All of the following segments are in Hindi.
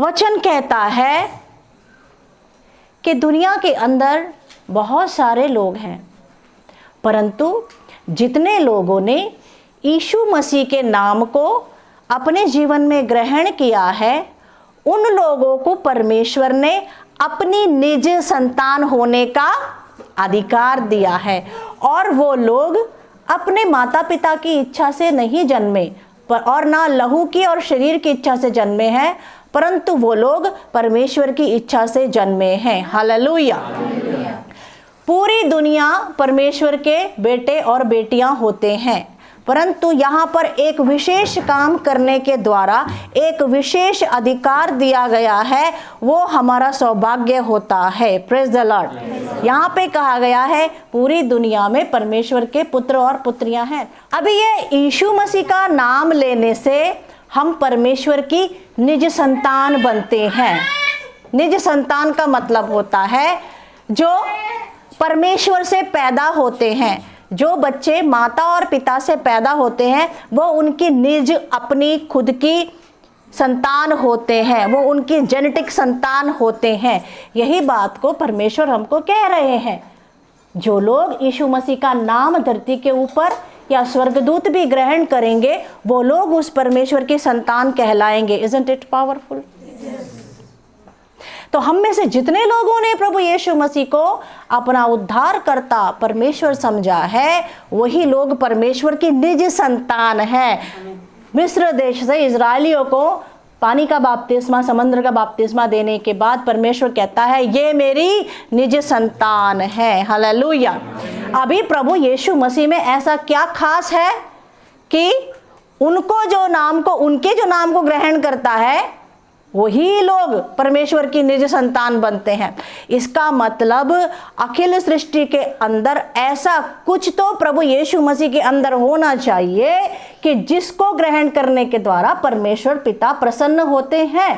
वचन कहता है कि दुनिया के अंदर बहुत सारे लोग हैं, परंतु जितने लोगों ने यीशु मसीह के नाम को अपने जीवन में ग्रहण किया है, उन लोगों को परमेश्वर ने अपनी निज संतान होने का अधिकार दिया है। और वो लोग अपने माता पिता की इच्छा से नहीं जन्मे और ना लहू की और शरीर की इच्छा से जन्मे हैं, परंतु वो लोग परमेश्वर की इच्छा से जन्मे हैं। हालेलुया। पूरी दुनिया परमेश्वर के बेटे और बेटियां होते हैं, परंतु यहाँ पर एक विशेष काम करने के द्वारा एक विशेष अधिकार दिया गया है, वो हमारा सौभाग्य होता है। Praise the Lord. यहाँ पे कहा गया है पूरी दुनिया में परमेश्वर के पुत्र और पुत्रियां हैं। अभी ये यीशु मसीह का नाम लेने से हम परमेश्वर की निज संतान बनते हैं। निज संतान का मतलब होता है जो परमेश्वर से पैदा होते हैं। जो बच्चे माता और पिता से पैदा होते हैं वो उनकी निज अपनी खुद की संतान होते हैं, वो उनकी जेनेटिक संतान होते हैं। यही बात को परमेश्वर हमको कह रहे हैं। जो लोग यीशु मसीह का नाम धरती के ऊपर या स्वर्गदूत भी ग्रहण करेंगे, वो लोग उस परमेश्वर की संतान कहलाएंगे। Isn't it powerful? तो हम में से जितने लोगों ने प्रभु यीशु मसीह को अपना उद्धारकर्ता परमेश्वर समझा है, वही लोग परमेश्वर की निज संतान है। मिस्र देश से इजरायलियों को पानी का बपतिस्मा, समुद्र का बपतिस्मा देने के बाद परमेश्वर कहता है ये मेरी निज संतान है। हालेलुया। अभी प्रभु यीशु मसीह में ऐसा क्या खास है कि उनके जो नाम को ग्रहण करता है वही लोग परमेश्वर की निज संतान बनते हैं। इसका मतलब अखिल सृष्टि के अंदर ऐसा कुछ तो प्रभु यीशु मसीह के अंदर होना चाहिए कि जिसको ग्रहण करने के द्वारा परमेश्वर पिता प्रसन्न होते हैं।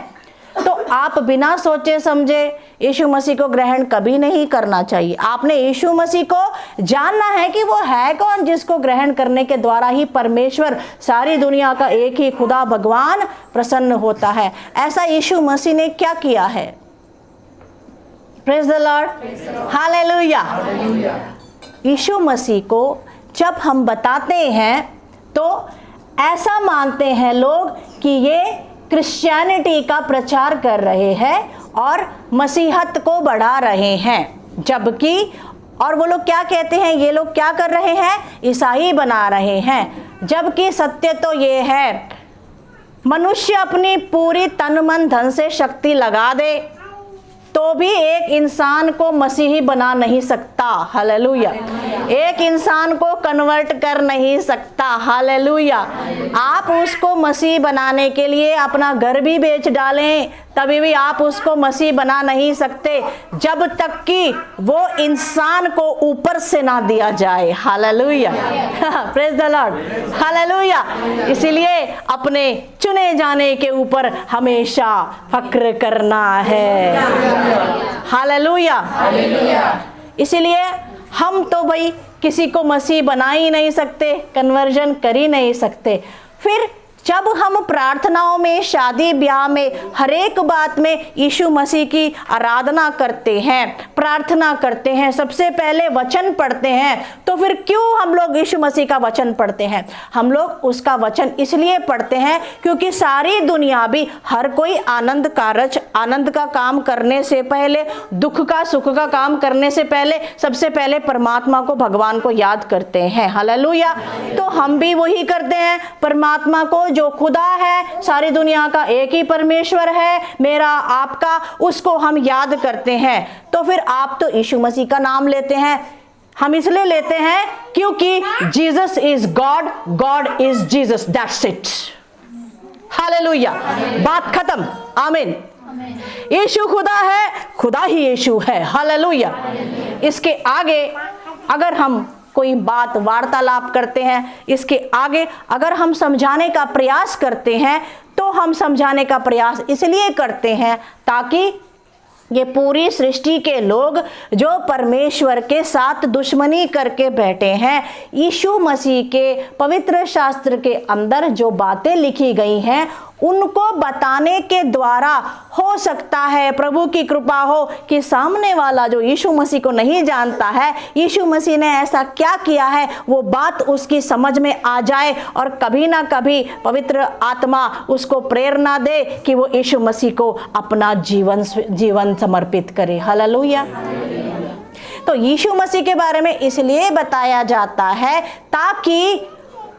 तो आप बिना सोचे समझे यीशु मसीह को ग्रहण कभी नहीं करना चाहिए। आपने यीशु मसीह को जानना है कि वो है कौन, जिसको ग्रहण करने के द्वारा ही परमेश्वर सारी दुनिया का एक ही खुदा भगवान प्रसन्न होता है। ऐसा यीशु मसीह ने क्या किया है? Praise the Lord. हालेलुया। यीशु मसीह को जब हम बताते हैं तो ऐसा मानते हैं लोग कि ये क्रिश्चियनिटी का प्रचार कर रहे हैं और मसीहत को बढ़ा रहे हैं। जबकि और वो लोग क्या कहते हैं, ये लोग क्या कर रहे हैं? ईसाई बना रहे हैं। जबकि सत्य तो ये है, मनुष्य अपनी पूरी तन मन धन से शक्ति लगा दे तो भी एक इंसान को मसीही बना नहीं सकता। हालेलुया। एक इंसान को कन्वर्ट कर नहीं सकता। हालेलुया। आप उसको मसीह बनाने के लिए अपना घर भी बेच डालें तभी भी आप उसको मसीह बना नहीं सकते जब तक कि वो इंसान को ऊपर से ना दिया जाए। Hallelujah. Praise the Lord. Hallelujah. इसीलिए अपने चुने जाने के ऊपर हमेशा फक्र करना है। हालेलुया। इसीलिए हम तो भाई किसी को मसीह बना ही नहीं सकते, कन्वर्जन कर ही नहीं सकते। फिर जब हम प्रार्थनाओं में, शादी ब्याह में, हर एक बात में यीशु मसीह की आराधना करते हैं, प्रार्थना करते हैं, सबसे पहले वचन पढ़ते हैं, तो फिर क्यों हम लोग यीशु मसीह का वचन पढ़ते हैं? हम लोग उसका वचन इसलिए पढ़ते हैं क्योंकि सारी दुनिया भी, हर कोई आनंद का काम करने से पहले, दुख का सुख का काम करने से पहले सबसे पहले परमात्मा को, भगवान को याद करते हैं। हालेलुया। तो हम भी वही करते हैं। परमात्मा को जो खुदा है, सारी दुनिया का एक ही परमेश्वर है, मेरा आपका, उसको हम याद करते हैं। तो फिर आप तो यीशु मसीह का नाम लेते हैं। हम इसलिए लेते हैं क्योंकि Jesus is God, God is Jesus, that's it. Hallelujah. बात खत्म। आमीन। यीशु खुदा है, खुदा ही यीशु है। हालेलुया। इसके आगे अगर हम कोई बात वार्तालाप करते हैं, इसके आगे अगर हम समझाने का प्रयास करते हैं, तो हम समझाने का प्रयास इसलिए करते हैं ताकि ये पूरी सृष्टि के लोग जो परमेश्वर के साथ दुश्मनी करके बैठे हैं, यीशु मसीह के पवित्र शास्त्र के अंदर जो बातें लिखी गई हैं उनको बताने के द्वारा हो सकता है प्रभु की कृपा हो कि सामने वाला जो यीशु मसीह को नहीं जानता है, यीशु मसीह ने ऐसा क्या किया है, वो बात उसकी समझ में आ जाए और कभी ना कभी पवित्र आत्मा उसको प्रेरणा दे कि वो यीशु मसीह को अपना जीवन समर्पित करे। हालेलुया। तो यीशु मसीह के बारे में इसलिए बताया जाता है ताकि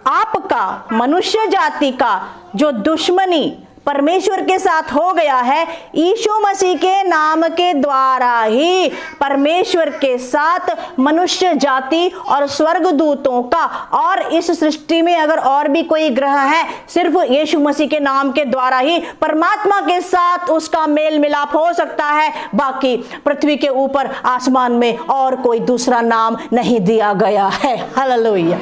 आपका, मनुष्य जाति का जो दुश्मनी परमेश्वर के साथ हो गया है, यीशु मसीह के नाम के द्वारा ही परमेश्वर के साथ मनुष्य जाति और स्वर्गदूतों का, और इस सृष्टि में अगर और भी कोई ग्रह है, सिर्फ यीशु मसीह के नाम के द्वारा ही परमात्मा के साथ उसका मेल मिलाप हो सकता है। बाकी पृथ्वी के ऊपर आसमान में और कोई दूसरा नाम नहीं दिया गया है। हालेलुया।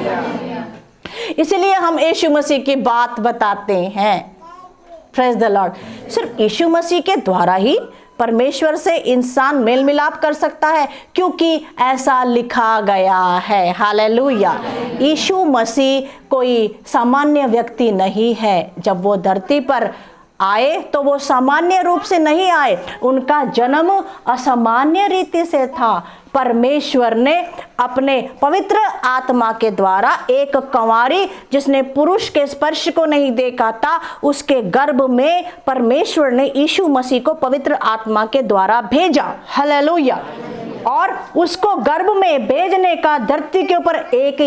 इसलिए हम यीशु मसीह की बात बताते हैं। Praise the Lord. सिर्फ यीशु मसीह के द्वारा ही परमेश्वर से इंसान मेल मिलाप कर सकता है, क्योंकि ऐसा लिखा गया है। हालेलुया। यीशु मसीह कोई सामान्य व्यक्ति नहीं है। जब वो धरती पर आए तो वो सामान्य रूप से नहीं आए, उनका जन्म असामान्य रीति से था। परमेश्वर ने अपने पवित्र आत्मा के द्वारा एक कंवारी जिसने पुरुष के स्पर्श को नहीं देखा था, उसके गर्भ में परमेश्वर ने यीशु मसीह को पवित्र आत्मा के द्वारा भेजा। हालेलुया। और उसको गर्भ में भेजने का धरती के ऊपर एक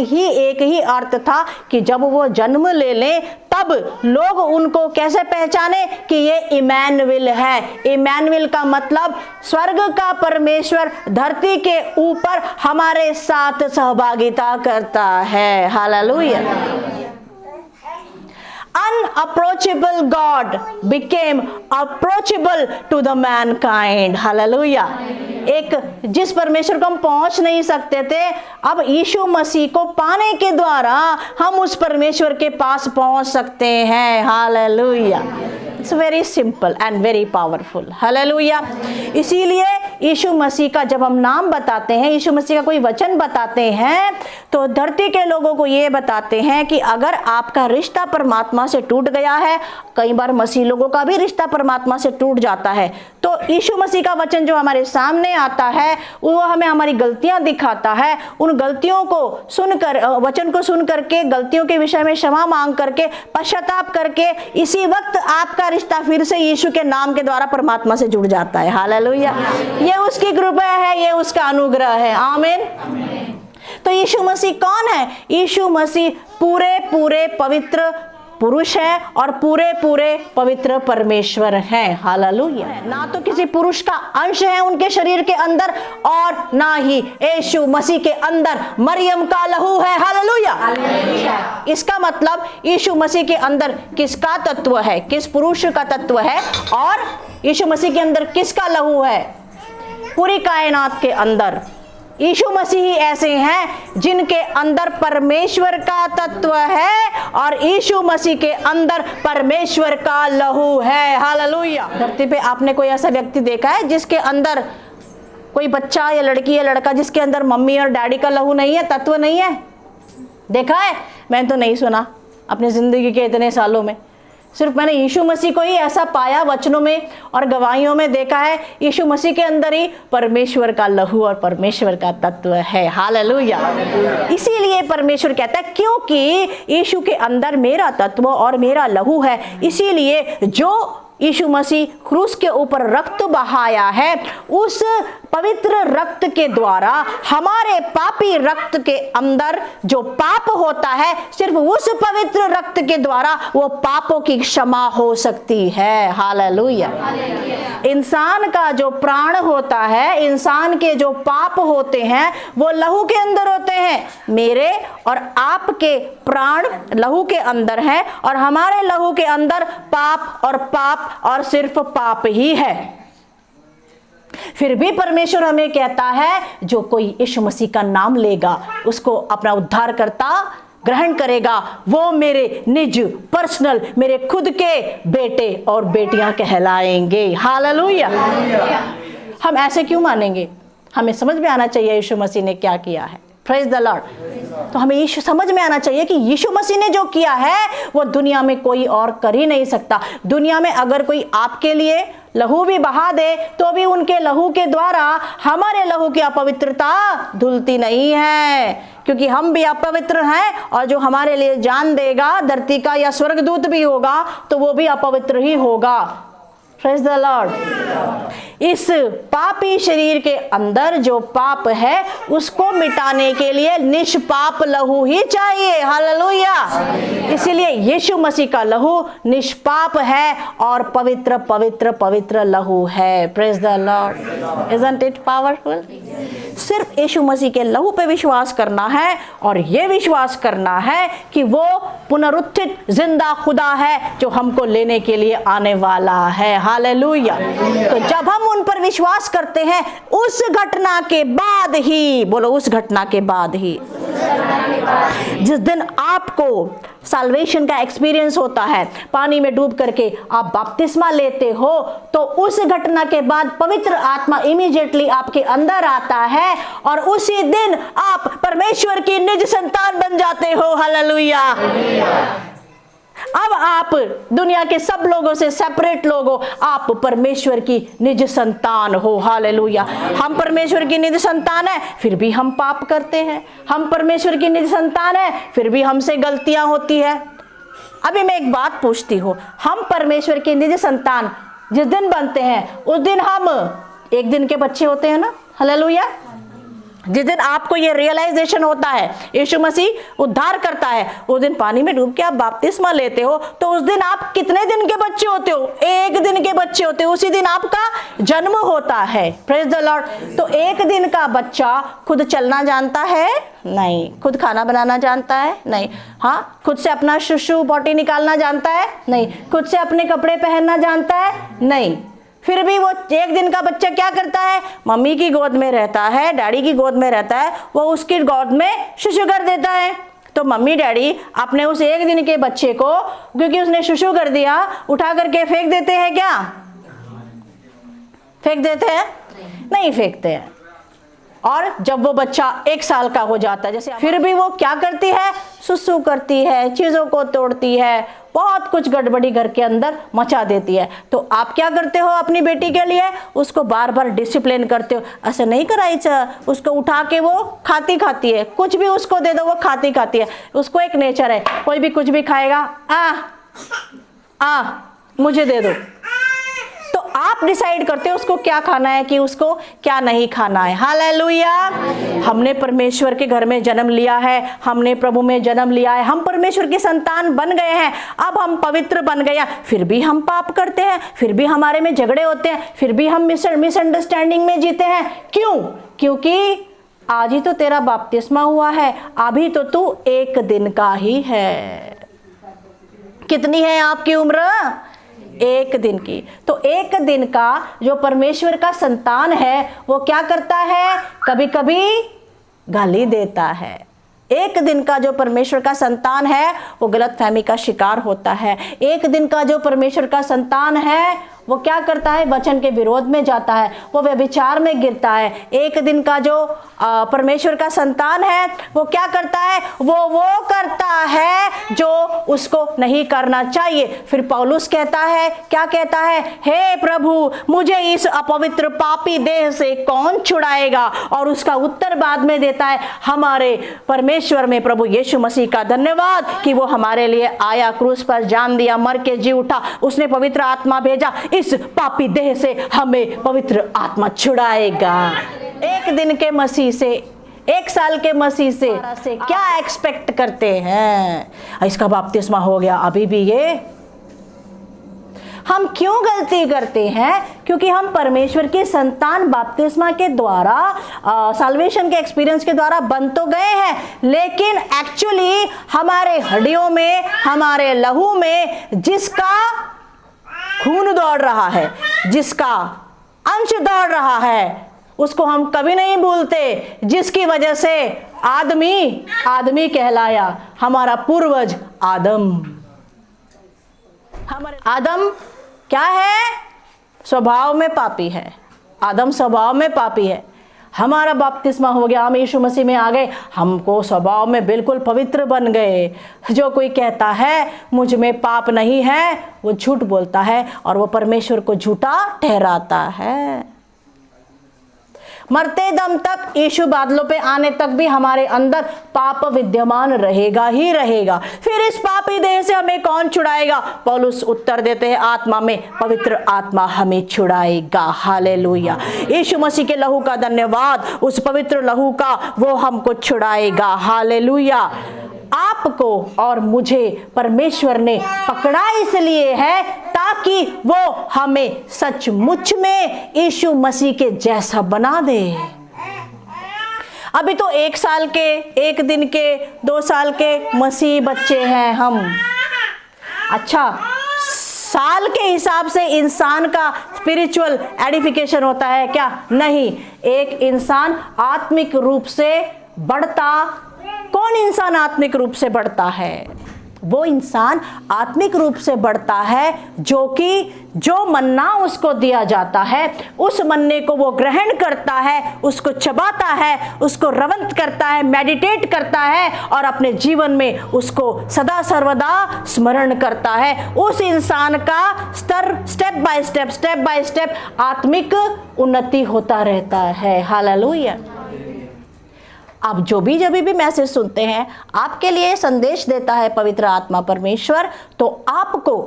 ही अर्थ था कि जब वो जन्म ले ले तब लोग उनको कैसे पहचाने कि ये इमैनुएल है। इमैनुएल का मतलब स्वर्ग का परमेश्वर धरती के ऊपर हमारे साथ सहभागिता करता है। Hallelujah. Unapproachable God became approachable to the mankind. Hallelujah. एक जिस परमेश्वर को हम पहुंच नहीं सकते थे, अब यीशु मसीह को पाने के द्वारा हम उस परमेश्वर के पास पहुंच सकते हैं। Hallelujah. It's very simple and very powerful. Hallelujah. इसीलिए यीशु मसीह का जब हम नाम बताते हैं, यीशु मसीह का कोई वचन बताते हैं, तो धरती के लोगों को ये बताते हैं कि अगर आपका रिश्ता परमात्मा से टूट गया है, कई बार मसीह लोगों का भी रिश्ता परमात्मा से टूट जाता है, तो यीशु मसीह का वचन जो हमारे सामने आता है वो हमें हमारी गलतियां दिखाता है। उन गलतियों को सुनकर, वचन को सुन करके, गलतियों के विषय में क्षमा मांग करके, पश्चाताप करके, इसी वक्त आपका रिश्ता फिर से यीशु के नाम के द्वारा परमात्मा से जुड़ जाता है। हालेलुया। ये उसकी कृपा है, ये उसका अनुग्रह है। आमीन। तो यीशु मसीह कौन है? यीशु मसीह पूरे पवित्र पुरुष है और पूरे पवित्र परमेश्वर हैं। हालेलुया। ना तो किसी पुरुष का अंश है उनके शरीर के अंदर, और ना ही यीशु मसीह के अंदर मरियम का लहू है। हालेलुया। इसका मतलब यीशु मसीह के अंदर किसका तत्व है, किस पुरुष का तत्व है, और यीशु मसीह के अंदर किसका लहू है? पूरी कायनात के अंदर यीशु मसीह ही ऐसे हैं जिनके अंदर परमेश्वर का तत्व है और यीशु मसीह के अंदर परमेश्वर का लहू है। हालेलुया। धरती पे आपने कोई ऐसा व्यक्ति देखा है जिसके अंदर कोई बच्चा या लड़की या लड़का जिसके अंदर मम्मी और डैडी का लहू नहीं है, तत्व नहीं है? देखा है? मैंने तो नहीं सुना अपनी जिंदगी के इतने सालों में। सिर्फ मैंने यीशु मसीह को ही ऐसा पाया, वचनों में और गवाहियों में देखा है। यीशु मसीह के अंदर ही परमेश्वर का लहू और परमेश्वर का तत्व है। हालेलुया। इसीलिए परमेश्वर कहता है क्योंकि यीशु के अंदर मेरा तत्व और मेरा लहू है, इसीलिए जो यीशु मसीह क्रूस के ऊपर रक्त बहाया है, उस पवित्र रक्त के द्वारा हमारे पापी रक्त के अंदर जो पाप होता है, सिर्फ उस पवित्र रक्त के द्वारा वो पापों की क्षमा हो सकती है। हालेलुया। इंसान का जो प्राण होता है, इंसान के जो पाप होते हैं, वो लहू के अंदर होते हैं। मेरे और आपके प्राण लहू के अंदर है और हमारे लहू के अंदर पाप और सिर्फ पाप ही है। फिर भी परमेश्वर हमें कहता है जो कोई यीशु मसीह का नाम लेगा, उसको अपना उद्धारकर्ता ग्रहण करेगा, वो मेरे निज पर्सनल, मेरे खुद के बेटे और बेटियां कहलाएंगे। हालेलुया। हम ऐसे क्यों मानेंगे? हमें समझ में आना चाहिए यीशु मसीह ने क्या किया है। Praise the Lord. तो हमें यीशु समझ में आना चाहिए कि यीशु मसीह ने जो किया है वो दुनिया में कोई और कर ही नहीं सकता। दुनिया में अगर कोई आपके लिए लहू भी बहा दे तो भी उनके लहू के द्वारा हमारे लहू की अपवित्रता धुलती नहीं है, क्योंकि हम भी अपवित्र हैं और जो हमारे लिए जान देगा, धरती का या स्वर्गदूत भी होगा, तो वो भी अपवित्र ही होगा। Praise the Lord. इस पापी शरीर के अंदर जो पाप है उसको मिटाने के लिए निष्पाप लहू ही चाहिए। हालेलुया। इसीलिए यीशु मसीह का लहू निष्पाप है और पवित्र पवित्र पवित्र लहू है। Praise the Lord. Isn't it powerful? सिर्फ यीशु मसीह के लहू पे विश्वास करना है और ये विश्वास करना है कि वो पुनरुत्थित जिंदा खुदा है जो हमको लेने के लिए आने वाला है। हालेलुया। तो जब हम उन पर विश्वास करते हैं, उस घटना के बाद ही, बोलो उस घटना के बाद ही, जिस दिन आपको साल्वेशन का एक्सपीरियंस होता है, पानी में डूब करके आप बपतिस्मा लेते हो, तो उस घटना के बाद पवित्र आत्मा इमीडिएटली आपके अंदर आता है और उसी दिन आप परमेश्वर की निज संतान बन जाते हो। हालेलुया। अब आप दुनिया के सब लोगों से सेपरेट लोग हो, आप परमेश्वर की निज संतान हो। हालेलुया। हम परमेश्वर की निज संतान है, फिर भी हम पाप करते हैं। हम परमेश्वर की निज संतान है, फिर भी हमसे गलतियां होती है। अभी मैं एक बात पूछती हूँ, हम परमेश्वर की निज संतान जिस दिन बनते हैं उस दिन हम एक दिन के बच्चे होते हैं ना। हालेलुया। जिस दिन आपको ये रियलाइजेशन होता है, यीशु मसीह उद्धार करता है, उस दिन पानी में डूब के आप बपतिस्मा लेते हो, तो उस दिन आप कितने दिन के बच्चे होते हो? एक दिन के बच्चे होते हो। उसी दिन आपका जन्म होता है। Praise the Lord. तो एक दिन का बच्चा खुद चलना जानता है? नहीं। खुद खाना बनाना जानता है? नहीं। हाँ, खुद से अपना शुशु पॉटी निकालना जानता है? नहीं। खुद से अपने कपड़े पहनना जानता है? नहीं। फिर भी वो एक दिन का बच्चा क्या करता है? मम्मी की गोद में रहता है, डैडी की गोद में रहता है, वो उसकी गोद में शुशु कर देता है। तो मम्मी डैडी अपने उस एक दिन के बच्चे को, क्योंकि उसने शुशु कर दिया, उठा करके फेंक देते हैं क्या? फेंक देते हैं? नहीं फेंकते हैं। और जब वो बच्चा 1 साल का हो जाता है, जैसे फिर भी वो क्या करती है? सुसु करती है, चीज़ों को तोड़ती है, बहुत कुछ गड़बड़ी घर के अंदर मचा देती है। तो आप क्या करते हो अपनी बेटी के लिए? उसको बार बार डिसिप्लिन करते हो, ऐसे नहीं कराई। उसको उठा के वो खाती है, कुछ भी उसको दे दो वो खाती है। उसको एक नेचर है, कोई भी कुछ भी खाएगा, आ मुझे दे दो। तो आप डिसाइड करते हो उसको क्या खाना है कि उसको क्या नहीं खाना है। हालेलुया। हमने परमेश्वर के घर में जन्म लिया है, हमने प्रभु में जन्म लिया है, हम परमेश्वर की संतान बन गए हैं, अब हम पवित्र बन गए हैं, फिर भी हम पाप करते हैं, फिर भी हमारे में झगड़े होते हैं, फिर भी हम मिसअंडरस्टैंडिंग में जीते हैं। क्यों? क्योंकि आज ही तो तेरा बपतिस्मा हुआ है, अभी तो तू 1 दिन का ही है। कितनी है आपकी उम्र? 1 दिन की। तो 1 दिन का जो परमेश्वर का संतान है वो क्या करता है? कभी कभी गाली देता है। 1 दिन का जो परमेश्वर का संतान है वो गलतफहमी का शिकार होता है। 1 दिन का जो परमेश्वर का संतान है वो क्या करता है? वचन के विरोध में जाता है, वो व्यभिचार में गिरता है। 1 दिन का जो परमेश्वर का संतान है वो क्या करता है? वो करता है जो उसको नहीं करना चाहिए। फिर पौलुस कहता है, क्या कहता है? हे प्रभु, मुझे इस अपवित्र पापी देह से कौन छुड़ाएगा? और उसका उत्तर बाद में देता है, हमारे परमेश्वर में प्रभु यीशु मसीह का धन्यवाद कि वो हमारे लिए आया, क्रूस पर जान दिया, मर के जी उठा, उसने पवित्र आत्मा भेजा, इस पापी देह से हमें पवित्र आत्मा छुड़ाएगा। 1 दिन के मसीह से, 1 साल के मसीह से क्या एक्सपेक्ट करते हैं? इसका बपतिस्मा हो गया, अभी भी ये। हम क्यों गलती करते हैं? क्योंकि हम परमेश्वर के संतान बपतिस्मा के द्वारा, साल्वेशन के एक्सपीरियंस के द्वारा बन तो गए हैं, लेकिन एक्चुअली हमारे हड्डियों में, हमारे लहू में जिसका खून दौड़ रहा है, जिसका अंश दौड़ रहा है, उसको हम कभी नहीं भूलते, जिसकी वजह से आदमी कहलाया। हमारा पूर्वज आदम। हमारे आदम क्या है? स्वभाव में पापी है। आदम स्वभाव में पापी है, हमारा बपतिस्मा हो गया, हम यीशु मसीह में आ गए, हमको स्वभाव में बिल्कुल पवित्र बन गए। जो कोई कहता है मुझ में पाप नहीं है, वो झूठ बोलता है और वो परमेश्वर को झूठा ठहराता है। मरते दम तक, यीशु बादलों पे आने तक भी हमारे अंदर पाप विद्यमान रहेगा ही रहेगा। फिर इस पापी देह से हमें कौन छुड़ाएगा? पौलुस उत्तर देते हैं, आत्मा में पवित्र आत्मा हमें छुड़ाएगा। हालेलुया। यीशु मसीह के लहू का धन्यवाद, उस पवित्र लहू का, वो हमको छुड़ाएगा। हालेलुया। आपको और मुझे परमेश्वर ने पकड़ा इसलिए है ताकि वो हमें सचमुच में यीशु मसीह के जैसा बना दे। अभी तो 1 साल के, 1 दिन के, 2 साल के मसीह बच्चे हैं हम। अच्छा, साल के हिसाब से इंसान का स्पिरिचुअल एडिफिकेशन होता है क्या? नहीं। एक इंसान आत्मिक रूप से बढ़ता, कौन इंसान आत्मिक रूप से बढ़ता है? वो इंसान आत्मिक रूप से बढ़ता है जो मन्ना उसको दिया जाता है, उस मन्ने को वो ग्रहण करता है, उसको चबाता है, उसको रवंत करता है, मेडिटेट करता है और अपने जीवन में उसको सदा सर्वदा स्मरण करता है। उस इंसान का स्तर स्टेप बाय स्टेप आत्मिक उन्नति होता रहता है। हालेलुया। आप जब भी मैसेज सुनते हैं, आपके लिए संदेश देता है पवित्र आत्मा परमेश्वर, तो आपको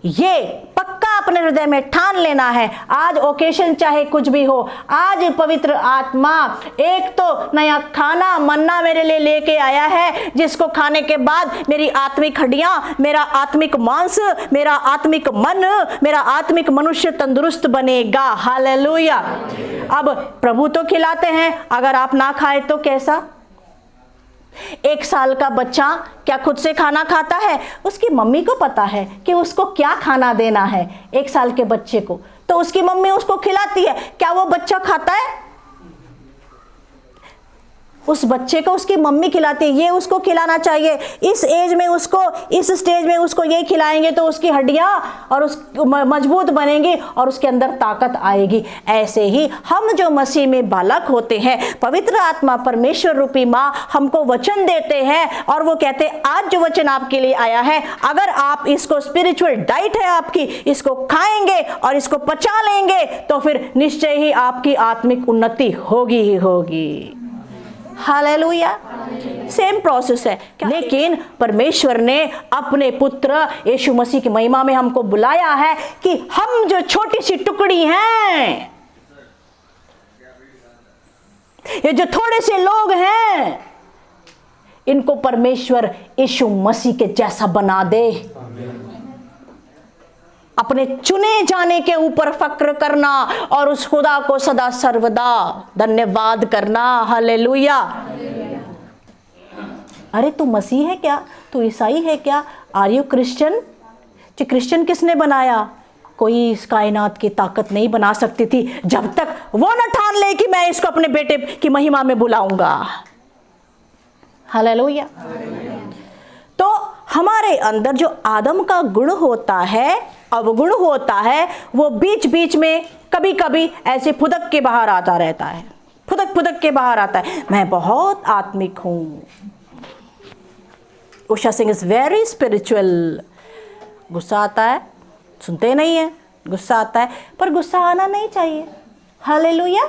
ये पक्का अपने हृदय में ठान लेना है, आज ओकेशन चाहे कुछ भी हो, आज पवित्र आत्मा एक तो नया खाना मन्ना मेरे लिए लेके आया है, जिसको खाने के बाद मेरी आत्मिक हड्डियां, मेरा आत्मिक मांस, मेरा आत्मिक मन, मेरा आत्मिक मनुष्य तंदुरुस्त बनेगा। हालेलुया। अब प्रभु तो खिलाते हैं, अगर आप ना खाए तो कैसा? 1 साल का बच्चा क्या खुद से खाना खाता है? उसकी मम्मी को पता है कि उसको क्या खाना देना है। 1 साल के बच्चे को तो उसकी मम्मी उसको खिलाती है। क्या वो बच्चा खाता है? उस बच्चे को उसकी मम्मी खिलाती है, ये उसको खिलाना चाहिए, इस एज में उसको, इस स्टेज में उसको ये खिलाएंगे तो उसकी हड्डियां और उस मजबूत बनेंगी और उसके अंदर ताकत आएगी। ऐसे ही हम जो मसीह में बालक होते हैं, पवित्र आत्मा परमेश्वर रूपी माँ हमको वचन देते हैं और वो कहते हैं आज जो वचन आपके लिए आया है, अगर आप इसको, स्पिरिचुअल डाइट है आपकी, इसको खाएंगे और इसको पचा लेंगे तो फिर निश्चय ही आपकी आत्मिक उन्नति होगी ही होगी। हालेलुया। सेम प्रोसेस है, लेकिन परमेश्वर ने अपने पुत्र यीशु मसीह की महिमा में हमको बुलाया है कि हम जो छोटी सी टुकड़ी हैं, ये जो थोड़े से लोग हैं, इनको परमेश्वर यीशु मसीह के जैसा बना दे। अपने चुने जाने के ऊपर फक्र करना और उस खुदा को सदा सर्वदा धन्यवाद करना। हालेलुया। अरे तू मसीह है क्या? तू ईसाई है क्या? Are you Christian? जो क्रिश्चियन किसने बनाया? कोई इस कायनात की ताकत नहीं बना सकती थी जब तक वो न ठान ले कि मैं इसको अपने बेटे की महिमा में बुलाऊंगा। हालेलुया। तो हमारे अंदर जो आदम का गुण होता है, अवगुण होता है, वो बीच बीच में कभी कभी ऐसे फुदक के बाहर आता रहता है, फुदक के बाहर आता है। मैं बहुत आत्मिक हूँ। Usha Singh is very spiritual. गुस्सा आता है, सुनते नहीं है, गुस्सा आता है, पर गुस्सा आना नहीं चाहिए। हालेलुया।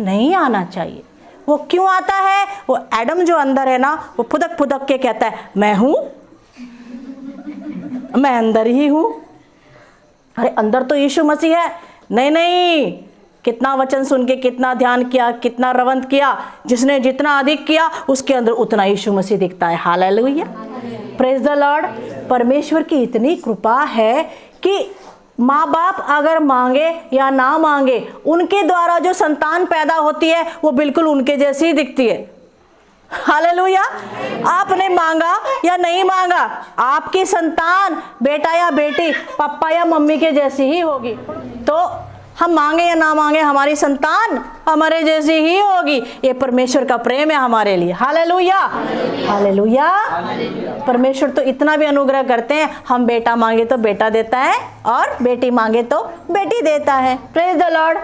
नहीं आना चाहिए। वो क्यों आता है? वो एडम जो अंदर है ना, वो फुदक के कहता है मैं हूं, मैं अंदर ही हूं। अरे अंदर तो यीशु मसीह है। नहीं, कितना वचन सुन के, कितना ध्यान किया, कितना रवंत किया, जिसने जितना अधिक किया उसके अंदर उतना यीशु मसीह दिखता है। हालेलुया। Praise the Lord. परमेश्वर की इतनी कृपा है कि माँ बाप अगर मांगे या ना मांगे, उनके द्वारा जो संतान पैदा होती है वो बिल्कुल उनके जैसी ही दिखती है। हालेलुया। आपने मांगा या नहीं मांगा, आपकी संतान बेटा या बेटी पापा या मम्मी के जैसी ही होगी। तो हम मांगे या ना मांगे हमारी संतान हमारे जैसी ही होगी। ये परमेश्वर का प्रेम है हमारे लिए। Hallelujah, hallelujah. परमेश्वर तो इतना भी अनुग्रह करते हैं, हम बेटा मांगे तो बेटा देता है और बेटी मांगे तो बेटी देता है। Praise the Lord.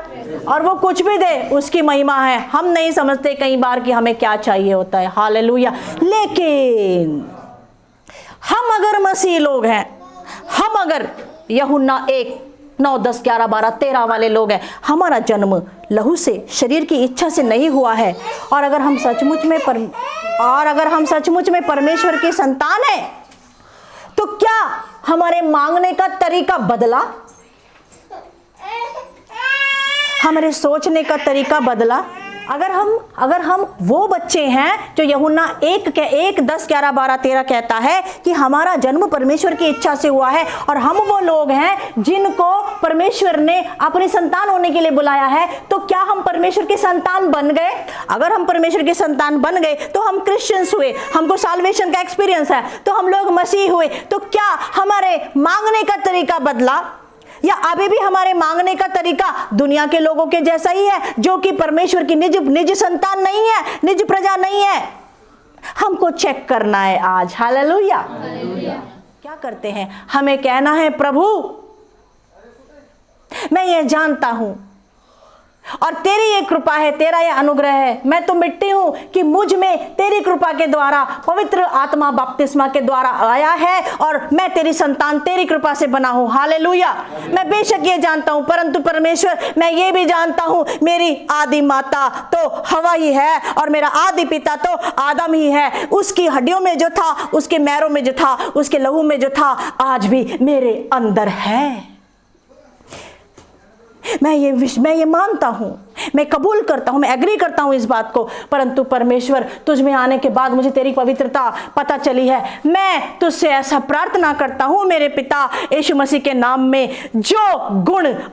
और वो कुछ भी दे उसकी महिमा है। हम नहीं समझते कई बार कि हमें क्या चाहिए होता है। हालेलुया। लेकिन हम अगर मसीह लोग हैं, हम अगर यूहन्ना 1:9, 10, 11, 12, 13 वाले लोग हैं, हमारा जन्म लहू से, शरीर की इच्छा से नहीं हुआ है, और अगर हम सचमुच में परमेश्वर की संतान हैं, तो क्या हमारे मांगने का तरीका बदला? हमारे सोचने का तरीका बदला? अगर हम वो बच्चे हैं जो यूहन्ना 1, 10, 11, 12, 13 कहता है कि हमारा जन्म परमेश्वर की इच्छा से हुआ है, और हम वो लोग हैं जिनको परमेश्वर ने अपनी संतान होने के लिए बुलाया है, तो क्या हम परमेश्वर की संतान बन गए? अगर हम परमेश्वर की संतान बन गए तो हम क्रिश्चियंस हुए, हमको साल्वेशन का एक्सपीरियंस है, तो हम लोग मसीह हुए। तो क्या हमारे मांगने का तरीका बदला, या अभी भी हमारे मांगने का तरीका दुनिया के लोगों के जैसा ही है, जो कि परमेश्वर की निज संतान नहीं है, निज प्रजा नहीं है? हमको चेक करना है आज। हालेलुया। क्या करते हैं? हमें कहना है, प्रभु मैं ये जानता हूं और तेरी ये कृपा है, तेरा ये अनुग्रह है, मैं तो मिट्टी हूं कि मुझ में तेरी कृपा के द्वारा पवित्र आत्मा बपतिस्मा के द्वारा आया है, और मैं तेरी संतान तेरी कृपा से बना हूं। हालेलुया। मैं बेशक ये जानता हूं, परंतु परमेश्वर मैं ये भी जानता हूं, मेरी आदि माता तो हवा ही है और मेरा आदि पिता तो आदम ही है। उसकी हड्डियों में जो था, उसके मैरों में जो था, उसके लहू में जो था, आज भी मेरे अंदर है। मैं ये मानता हूं, मैं कबूल करता हूं, मैं एग्री करता हूं इस बात को। परंतु परमेश्वर, तुझ में आने के बाद मुझे तेरी पवित्रता पता चली है। मैं तुझसे ऐसा प्रार्थना करता हूं मेरे पिता यीशु मसीह के नाम में, जो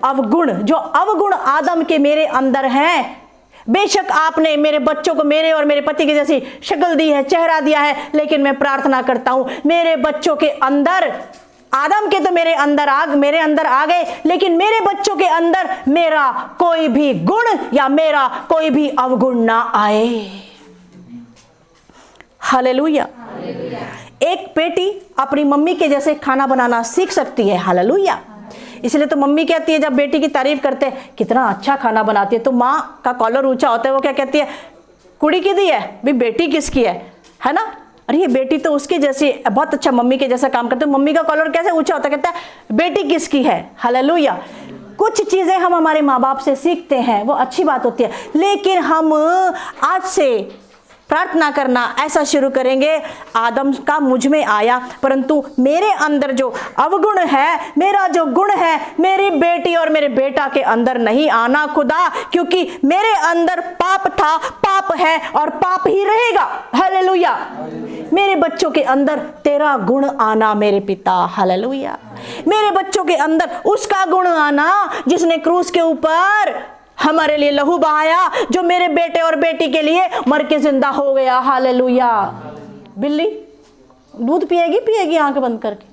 अवगुण आदम के मेरे अंदर हैं, बेशक आपने मेरे बच्चों को मेरे और मेरे पति की जैसी शक्ल दी है, चेहरा दिया है, लेकिन मैं प्रार्थना करता हूं मेरे बच्चों के अंदर, आदम के तो मेरे अंदर आ गए, लेकिन मेरे बच्चों के अंदर मेरा कोई भी गुण या मेरा कोई भी अवगुण ना आए। हालेलुया। एक बेटी अपनी मम्मी के जैसे खाना बनाना सीख सकती है। हालेलुया। इसलिए तो मम्मी कहती है, जब बेटी की तारीफ करते हैं, कितना अच्छा खाना बनाती है, तो माँ का कॉलर ऊंचा होता है, वो क्या कहती है, कुड़ी की दी है भी, बेटी किसकी है ना? अरे ये बेटी तो उसके जैसी, बहुत अच्छा मम्मी के जैसा काम करते हैं। मम्मी का कॉलर कैसे ऊंचा होता है, कहता है बेटी किसकी है। हालेलुया। कुछ चीजें हम हमारे माँ बाप से सीखते हैं, वो अच्छी बात होती है, लेकिन हम आज से प्रार्थना करना ऐसा शुरू करेंगे, आदम का मुझ में आया, परंतु मेरे अंदर जो अवगुण है, मेरा जो गुण है, मेरी बेटी और मेरे बेटा के अंदर नहीं आना खुदा, क्योंकि मेरे अंदर पाप था, पाप है और पाप ही रहेगा। हालेलुया। मेरे बच्चों के अंदर तेरा गुण आना मेरे पिता। हालेलुया। मेरे बच्चों के अंदर उसका गुण आना जिसने क्रूस के ऊपर हमारे लिए लहू बहाया, जो मेरे बेटे और बेटी के लिए मर के जिंदा हो गया। हालेलुया। बिल्ली दूध पिएगी आंख बंद करके,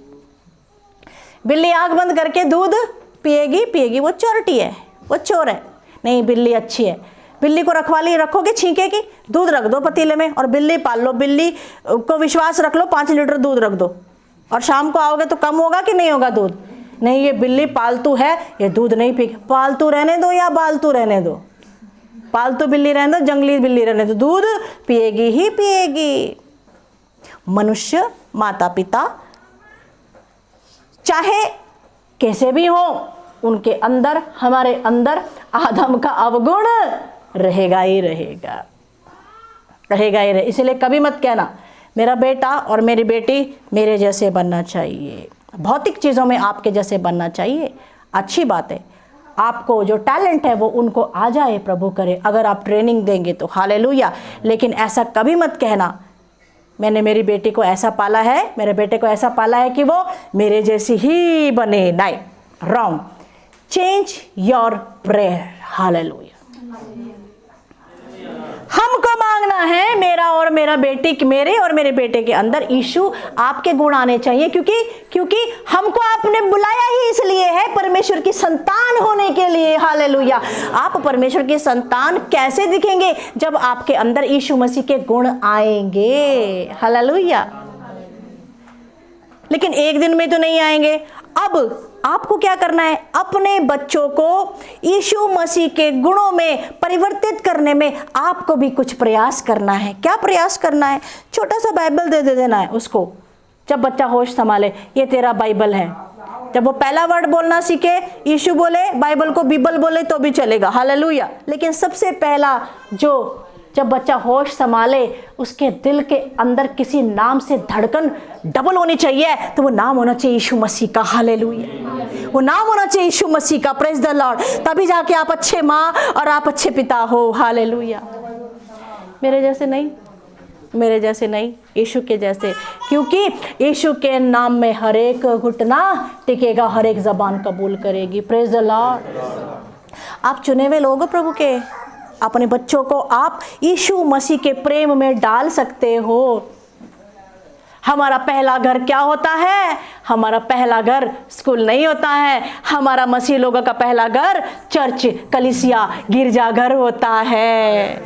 बिल्ली आंख बंद करके दूध पिएगी, वो चोरटी है, वो चोर है। नहीं, बिल्ली अच्छी है। बिल्ली को रखवाली रखोगे, छींकेगी, दूध रख दो पतीले में और बिल्ली पाल लो। बिल्ली को विश्वास रख लो, 5 लीटर दूध रख दो, और शाम को आओगे तो कम होगा कि नहीं होगा दूध? नहीं, ये बिल्ली पालतू है, ये दूध नहीं पी। पालतू रहने दो या बालतू रहने दो, पालतू बिल्ली रहने दो, जंगली बिल्ली रहने दो, दूध पिएगी ही पिएगी। मनुष्य, माता पिता चाहे कैसे भी हो, उनके अंदर, हमारे अंदर आदम का अवगुण रहेगा ही रहेगा। इसलिए कभी मत कहना मेरा बेटा और मेरी बेटी मेरे जैसे बनना चाहिए, भौतिक चीज़ों में आपके जैसे बनना चाहिए। अच्छी बात है, आपको जो टैलेंट है वो उनको आ जाए, प्रभु करे, अगर आप ट्रेनिंग देंगे तो। हालेलुया। लेकिन ऐसा कभी मत कहना मैंने मेरी बेटी को ऐसा पाला है, मेरे बेटे को ऐसा पाला है कि वो मेरे जैसी ही बने। नहीं, wrong. Change your prayer. Hallelujah. हमको मांग मांगना है मेरे और मेरे बेटे के अंदर यीशु आपके गुण आने चाहिए, क्योंकि हमको आपने बुलाया ही इसलिए है, परमेश्वर की संतान होने के लिए। हालेलुया। आप परमेश्वर की संतान कैसे दिखेंगे? जब आपके अंदर यीशु मसीह के गुण आएंगे। हालेलुया। लेकिन एक दिन में तो नहीं आएंगे। अब आपको क्या करना है? अपने बच्चों को यीशु मसीह के गुणों में परिवर्तित करने में आपको भी कुछ प्रयास करना है। क्या प्रयास करना है? छोटा सा बाइबल दे देना है उसको। जब बच्चा होश संभाले, ये तेरा बाइबल है। जब वो पहला वर्ड बोलना सीखे, यीशु बोले, बाइबल को बीबल बोले तो भी चलेगा। हालेलुया। लेकिन सबसे पहला जब बच्चा होश संभाले, उसके दिल के अंदर किसी नाम से धड़कन डबल होनी चाहिए, तो वो नाम होना चाहिए यीशु मसीह का। हालेलुया। वो नाम होना चाहिए यीशु मसीह का। Praise the Lord. तभी जाके आप अच्छे माँ और आप अच्छे पिता हो। हालेलुया। मेरे जैसे नहीं, यीशु के जैसे, क्योंकि यीशु के नाम में हर एक घुटना टिकेगा, हर एक जबान कबूल करेगी। Praise the Lord. आप चुने हुए लोग हो प्रभु के। अपने बच्चों को आप यीशु मसीह के प्रेम में डाल सकते हो। हमारा पहला घर क्या होता है? हमारा पहला घर स्कूल नहीं होता है। हमारा मसीह लोगों का पहला घर चर्च, कलीसिया, गिरजाघर होता है।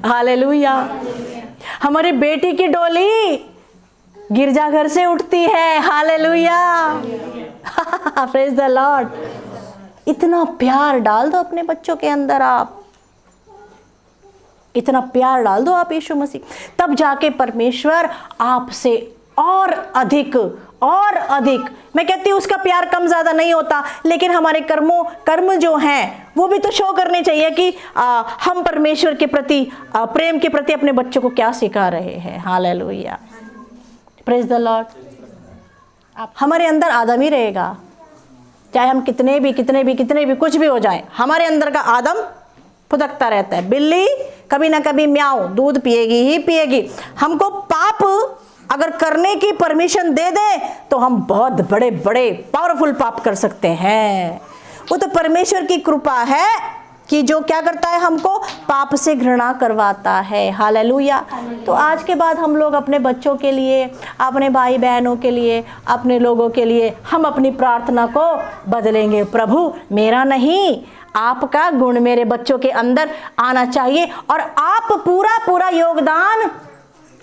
हालेलुया। हमारी बेटी की डोली गिरजाघर से उठती है। हालेलुया। Praise the Lord. इतना प्यार डाल दो अपने बच्चों के अंदर। आप इतना प्यार डाल दो आप यीशु मसीह, तब जाके परमेश्वर आपसे और अधिक, मैं कहती हूँ उसका प्यार कम ज्यादा नहीं होता, लेकिन हमारे कर्म जो हैं वो भी तो शो करने चाहिए कि हम परमेश्वर के प्रति, प्रेम के प्रति अपने बच्चों को क्या सिखा रहे हैं। हालेलुया। Praise the Lord. हमारे अंदर आदम ही रहेगा, चाहे हम कितने भी कुछ भी हो जाए, हमारे अंदर का आदम फुदकता रहता है। बिल्ली कभी ना कभी म्याऊं दूध पिएगी ही पिएगी। हमको पाप अगर करने की परमिशन दे दे तो हम बहुत बड़े बड़े पावरफुल पाप कर सकते हैं। वो तो परमेश्वर की कृपा है कि जो क्या करता है, हमको पाप से घृणा करवाता है। हालेलुया। तो आज के बाद हम लोग अपने बच्चों के लिए, अपने भाई बहनों के लिए, अपने लोगों के लिए हम अपनी प्रार्थना को बदलेंगे। प्रभु मेरा नहीं, आपका गुण मेरे बच्चों के अंदर आना चाहिए, और आप पूरा योगदान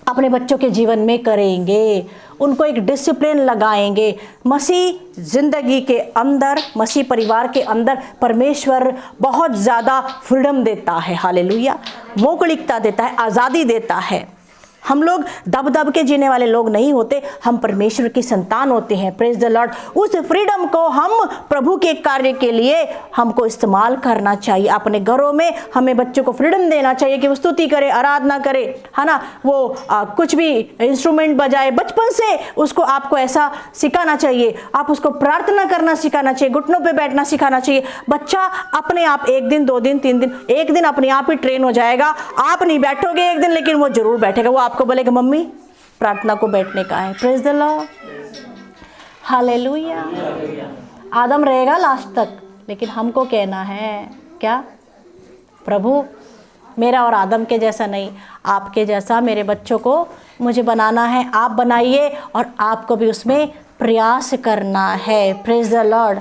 अपने बच्चों के जीवन में करेंगे। उनको एक डिसिप्लिन लगाएंगे। मसीह जिंदगी के अंदर, मसीह परिवार के अंदर परमेश्वर बहुत ज़्यादा फ्रीडम देता है। हालेलुया। मोकलिकता देता है, आज़ादी देता है। हम लोग दब के जीने वाले लोग नहीं होते, हम परमेश्वर की संतान होते हैं। Praise the Lord. उस फ्रीडम को हम प्रभु के कार्य के लिए हमको इस्तेमाल करना चाहिए। अपने घरों में हमें बच्चों को फ्रीडम देना चाहिए कि वो स्तुति करे, आराधना करे, है ना। वो कुछ भी इंस्ट्रूमेंट बजाए, बचपन से उसको आपको ऐसा सिखाना चाहिए। आप उसको प्रार्थना करना सिखाना चाहिए, घुटनों पे बैठना सिखाना चाहिए। बच्चा अपने आप 1 दिन 2 दिन 3 दिन, एक दिन अपने आप ही ट्रेन हो जाएगा। आप नहीं बैठोगे एक दिन, लेकिन वो जरूर बैठेगा। वो आपको बोलेगा मम्मी प्रार्थना को बैठने का है। Praise the Lord. हालेलुया। आदम रहेगा लास्ट तक, लेकिन हमको कहना है क्या? प्रभु मेरा और आदम के जैसा नहीं, आपके जैसा मेरे बच्चों को मुझे बनाना है। आप बनाइए और आपको भी उसमें प्रयास करना है। Praise the Lord.